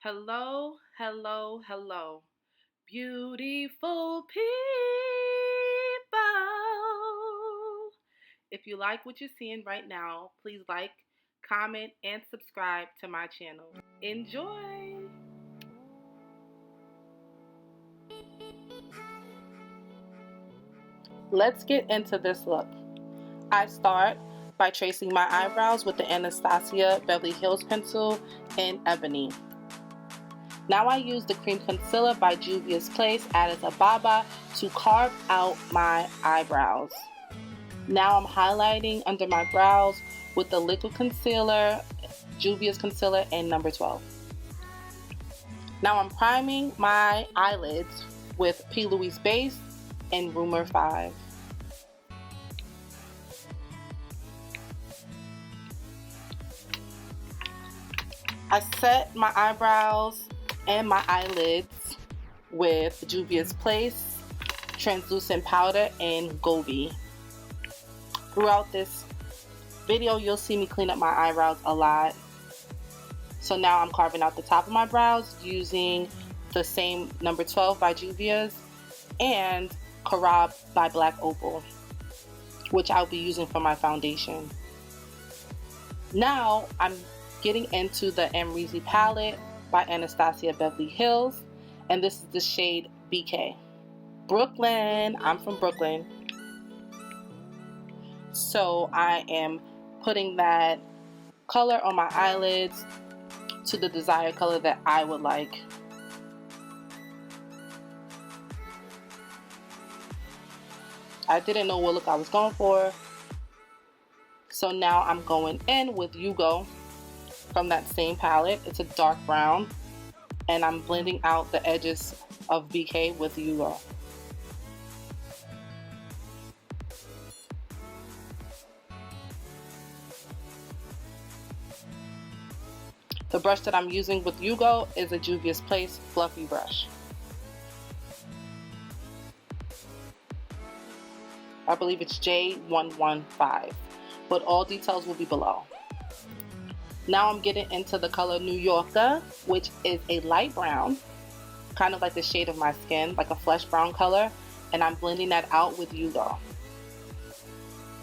Hello, hello, hello, beautiful people. If you like what you're seeing right now, please like, comment, and subscribe to my channel. Enjoy! Let's get into this look. I start by tracing my eyebrows with the Anastasia Beverly Hills pencil in Ebony. Now I use the cream concealer by Juvias Place, Addis, Ababba to carve out my eyebrows. Now I'm highlighting under my brows with the liquid concealer, Juvia's concealer in number 12. Now I'm priming my eyelids with P. Louise Base in Rumor 5. I set my eyebrows and my eyelids with Juvias Place translucent powder in Gobi. Throughout this video, you'll see me clean up my eyebrows a lot. So now I'm carving out the top of my brows using the same number 12 by Juvias and Corab by Black Opal, which I'll be using for my foundation. Now I'm getting into the Amrezy palette by Anastasia Beverly Hills, and this is the shade BK. Brooklyn, I'm from Brooklyn. So I am putting that color on my eyelids to the desired color that I would like. I didn't know what look I was going for, so now I'm going in with YUGO from that same palette. It's a dark brown, and I'm blending out the edges of BK with YUGO. The brush that I'm using with YUGO is a Juvias Place fluffy brush. I believe it's J115, but all details will be below. Now I'm getting into the color New Yorker, which is a light brown, kind of like the shade of my skin, like a flesh brown color, and I'm blending that out with YUGO.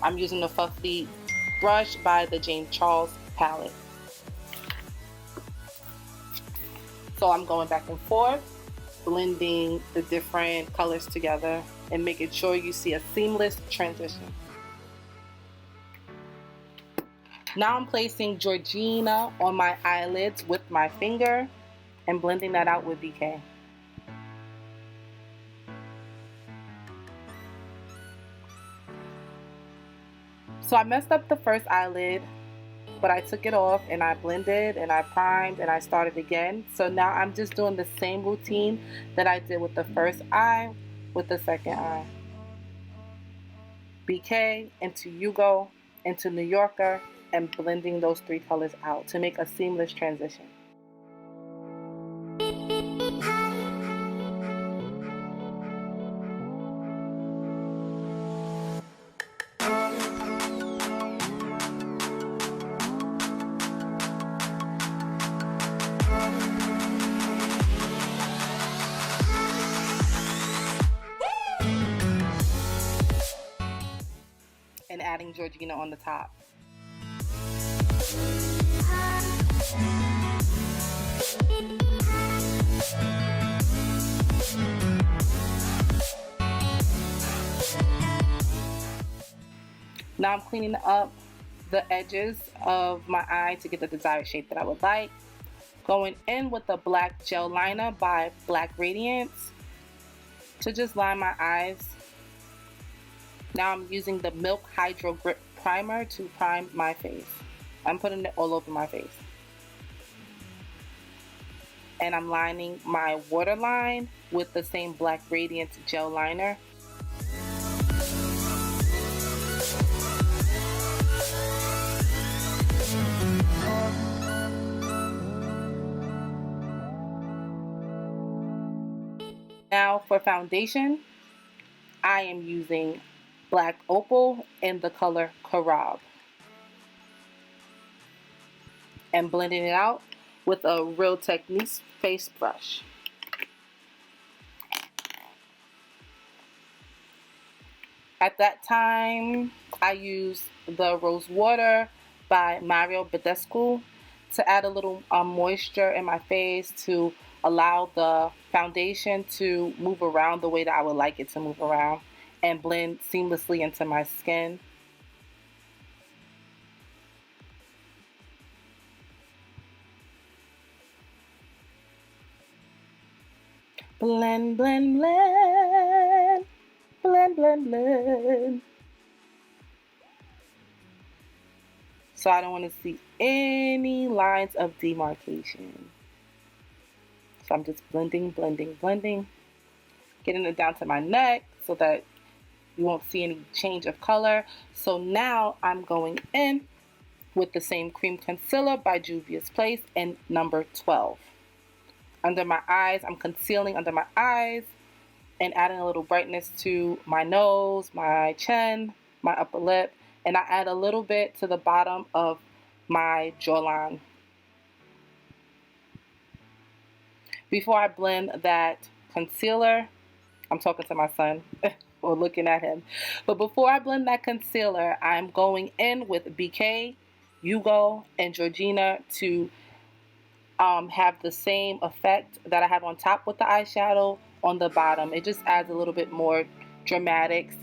I'm using the fluffy brush by the James Charles palette. So I'm going back and forth, blending the different colors together and making sure you see a seamless transition. Now I'm placing Georgina on my eyelids with my finger and blending that out with BK. So I messed up the first eyelid, but I took it off and I blended and I primed and I started again. So now I'm just doing the same routine that I did with the first eye with the second eye. BK into YUGO into New Yorker and blending those three colors out to make a seamless transition. And adding Georgina on the top. Now I'm cleaning up the edges of my eye to get the desired shape that I would like. Going in with the black gel liner by Black Radiance to just line my eyes. Now I'm using the Milk Hydro Grip Primer to prime my face. I'm putting it all over my face. And I'm lining my waterline with the same Black Radiance gel liner. Now for foundation, I am using Black Opal in the color Corab and blending it out with a Real Techniques face brush. At that time, I used the Rose Water by Mario Badescu to add a little moisture in my face to allow the foundation to move around the way that I would like it to move around and blend seamlessly into my skin. Blend, blend, blend. Blend, blend, blend. So I don't want to see any lines of demarcation. So I'm just blending, blending, blending. Getting it down to my neck so that you won't see any change of color. So now I'm going in with the same cream concealer by Juvias Place in number 12. Under my eyes, I'm concealing under my eyes and adding a little brightness to my nose, my chin, my upper lip, and I add a little bit to the bottom of my jawline. Before I blend that concealer, I'm talking to my son or looking at him, but before I blend that concealer, I'm going in with BK, YUGO, and Georgina to have the same effect that I have on top with the eyeshadow on the bottom. It just adds a little bit more dramatics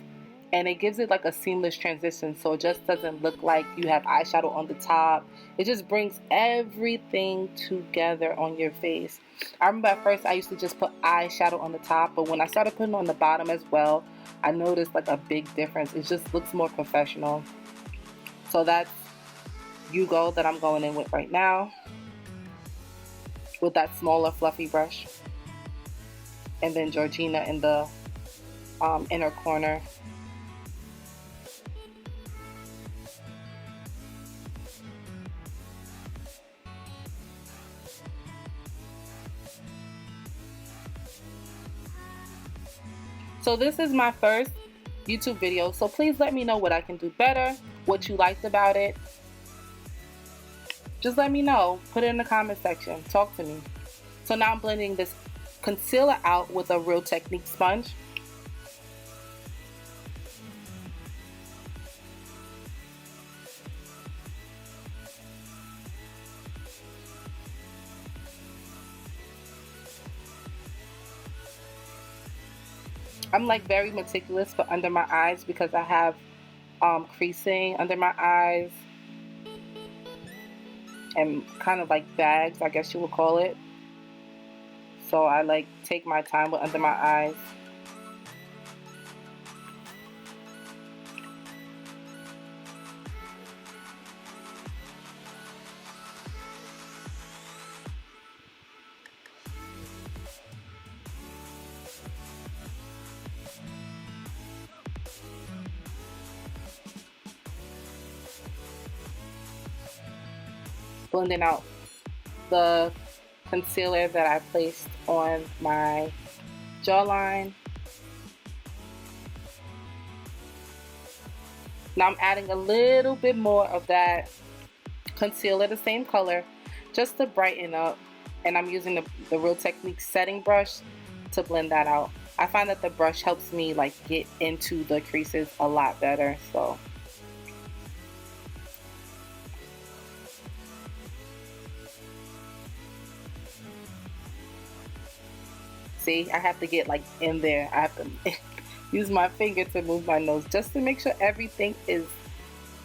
and it gives it like a seamless transition, so it just doesn't look like you have eyeshadow on the top. It just brings everything together on your face. I remember at first I used to just put eyeshadow on the top, but when I started putting it on the bottom as well, I noticed like a big difference. It just looks more professional. So that's YUGO that I'm going in with right now, with that smaller fluffy brush, and then Georgina in the inner corner. So this is my first YouTube video, so please let me know what I can do better, what you liked about it. Just let me know. Put it in the comment section. Talk to me. So now I'm blending this concealer out with a Real Techniques sponge. I'm like very meticulous for under my eyes because I have creasing under my eyes and kind of like bags, I guess you would call it. So I like take my time with under my eyes. Blending out the concealer that I placed on my jawline. Now I'm adding a little bit more of that concealer, the same color, just to brighten up. And I'm using the Real Techniques setting brush to blend that out. I find that the brush helps me like get into the creases a lot better. So see, I have to get like in there. I have to use my finger to move my nose just to make sure everything is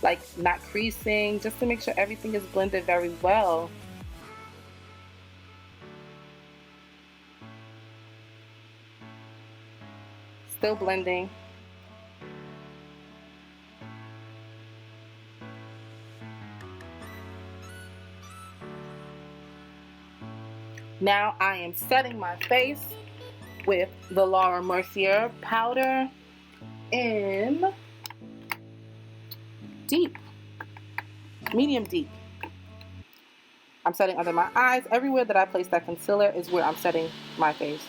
like not creasing, just to make sure everything is blended very well. Still blending. Now I am setting my face with the Laura Mercier powder in deep, medium deep. I'm setting under my eyes. Everywhere that I place that concealer is where I'm setting my face.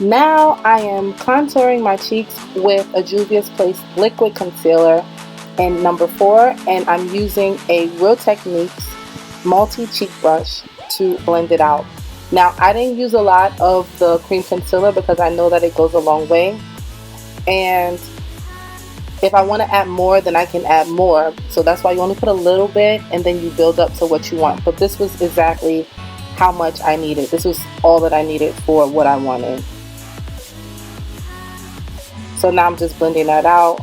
Now I am contouring my cheeks with a Juvias Place liquid concealer in number 4, and I'm using a Real Techniques multi-cheek brush to blend it out. Now I didn't use a lot of the cream concealer because I know that it goes a long way, and if I want to add more, then I can add more. So that's why you only put a little bit and then you build up to what you want. But this was exactly how much I needed. This was all that I needed for what I wanted. So now I'm just blending that out.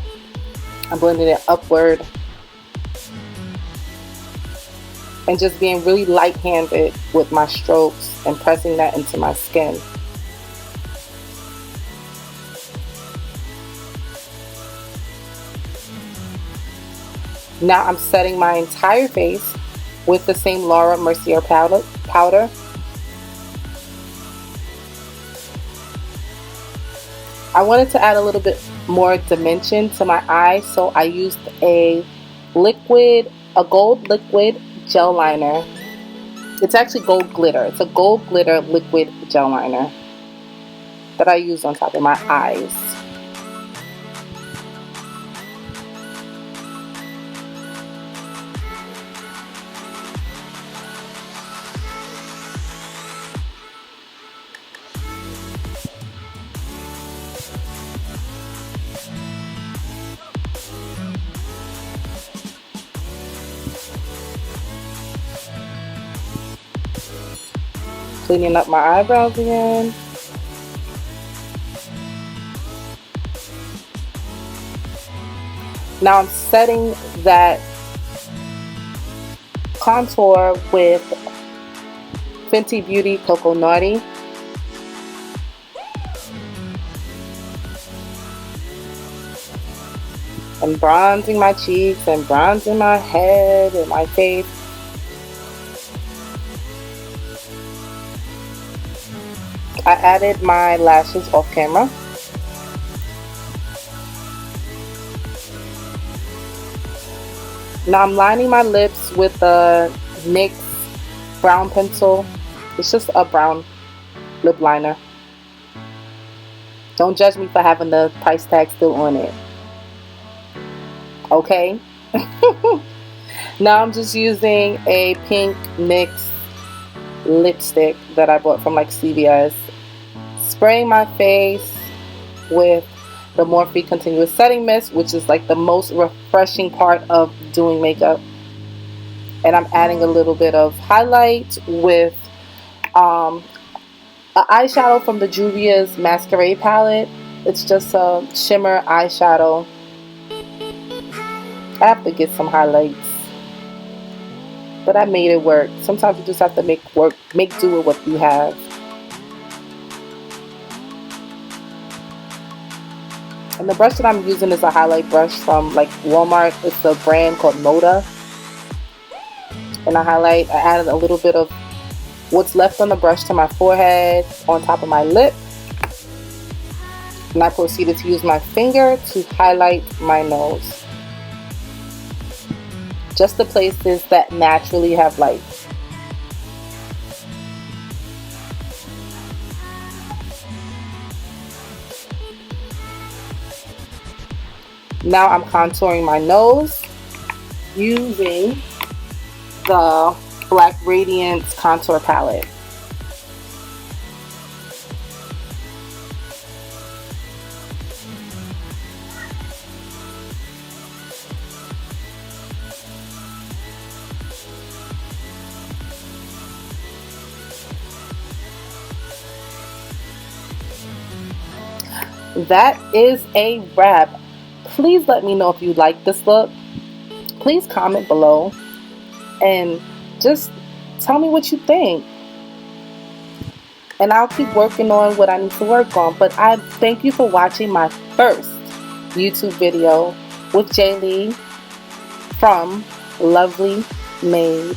I'm blending it upward. And just being really light-handed with my strokes and pressing that into my skin. Now I'm setting my entire face with the same Laura Mercier powder. I wanted to add a little bit more dimension to my eyes, so I used a gold liquid gel liner. It's actually gold glitter. It's a gold glitter liquid gel liner that I used on top of my eyes. Cleaning up my eyebrows again. Now I'm setting that contour with Fenty Beauty Coco Naughty. And bronzing my cheeks and bronzing my head and my face. I added my lashes off camera. Now I'm lining my lips with a NYX brown pencil. It's just a brown lip liner. Don't judge me for having the price tag still on it. Okay? Now I'm just using a pink NYX lipstick that I bought from like CVS. Spraying my face with the Morphe Continuous Setting Mist, which is like the most refreshing part of doing makeup. And I'm adding a little bit of highlight with an eyeshadow from the Juvias Masquerade palette. It's just a shimmer eyeshadow. I have to get some highlights, but I made it work. Sometimes you just have to make do with what you have. And the brush that I'm using is a highlight brush from like Walmart. It's a brand called Moda. And I added a little bit of what's left on the brush to my forehead, on top of my lip. And I proceeded to use my finger to highlight my nose. Just the places that naturally have light. Now I'm contouring my nose using the Black Radiance contour palette. That is a wrap. Please let me know if you like this look. Please comment below and just tell me what you think. And I'll keep working on what I need to work on. But I thank you for watching my first YouTube video with J.Lee from Lovely Made.